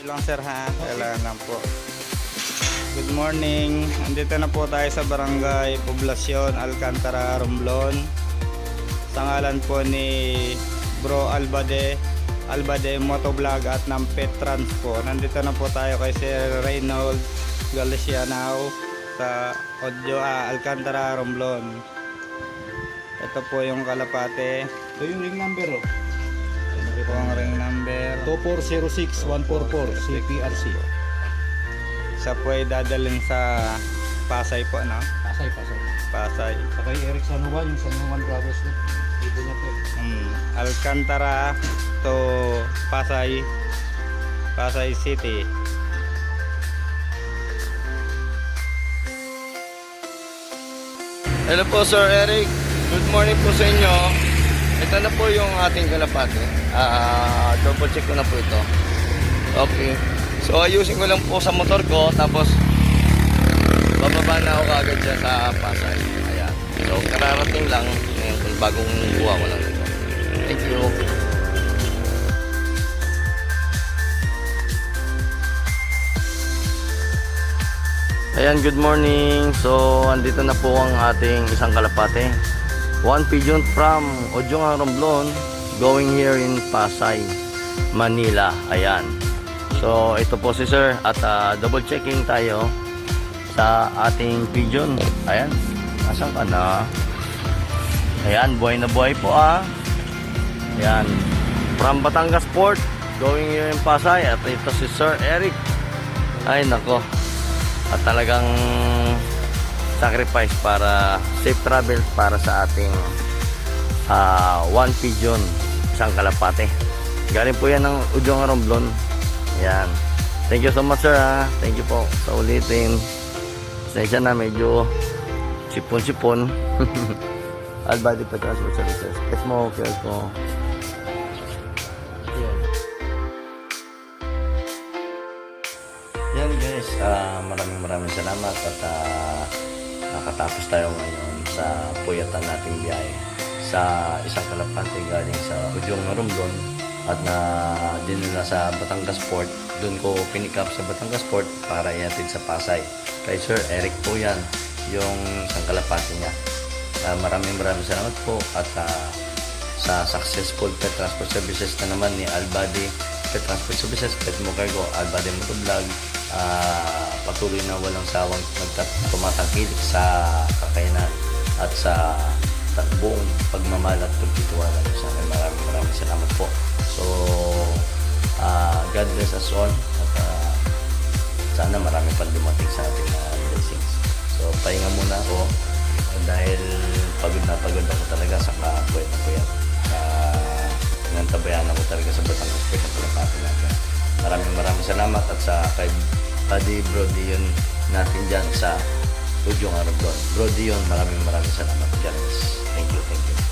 lang sir ha, kailangan lang po. Good morning, andito na po tayo sa Barangay Poblacion, Alcantara, Romblon. Sa ngalan po ni Bro Albade Motovlog at ng Petrans po. Nandito na po tayo kay Sir Reynold Galicianao sa Alcantara, Romblon. Ito po yung kalapate. Ito yung ring number oh. Ito po ang ring number 2406144 CPRC. Siya po ay dadalhin sa Pasay po, no? Pasay. Pasay. Sakay Eric Sanuwan, yung Sanuwan Brothers no? Dito niya po. Alcantara to Pasay City. Hello po Sir Eric, good morning po sa inyo. Ito na po yung ating kalapate. Double check ko na po ito. Okay, so ayusin ko lang po sa motor ko, tapos bababa na ako kaagad dyan sa Pasay. Ayan, so kararating lang ngayon kung bagong buha ko lang ito. Thank you. Ayan, good morning. So, andito na po ang ating isang kalapate. One pigeon from Ojong Romblon going here in Pasay, Manila. Ayan. So, ito po si Sir at double checking tayo sa ating pigeon. Ayan. Asan ka na? Ayan, buhay na buhay po Ayan. From Batangas Port going here in Pasay. At ito si Sir Eric. Ay, nako. At talagang sacrifice para safe travel para sa ating one pigeon, isang kalapate. Galing po yan ng Ujong Romblon. Yan. Thank you so much sir Thank you po sa ulitin. Pasensya na, medyo sipon-sipon. Albade Transport Services. It's mo okay ko. Yan guys, maraming salamat at nakatapos tayo ngayon sa puyatan nating biyahe sa isang kalapate galing sa Ujong Romblon at dinala sa Batangas Port. Doon ko pinick up sa Batangas Port para ihatid sa Pasay. Kay Sir Eric po yan, yung isang kalapate niya. Maraming salamat po at sa successful pet transport services na naman ni Albade Pet Transport Services, Pet Mo Cargo, Albade Motovlog, patuloy na walang sawang tumatangkilik sa kakayanan at sa buong pagmamahal at pagtitiwala sa akin. Maraming salamat po. So, God bless us all at sana marami pang dumating sa ating blessings. So, pahinga muna ako dahil pagod ako talaga sa kapwet na puyat. Nantabayan ako talaga sa Batangas Port na kalapate natin. Maraming salamat at sa kay Buddy Bro Dion natin dyan sa Ujong Romblon. Bro Dion, maraming salamat. God bless. Thank you.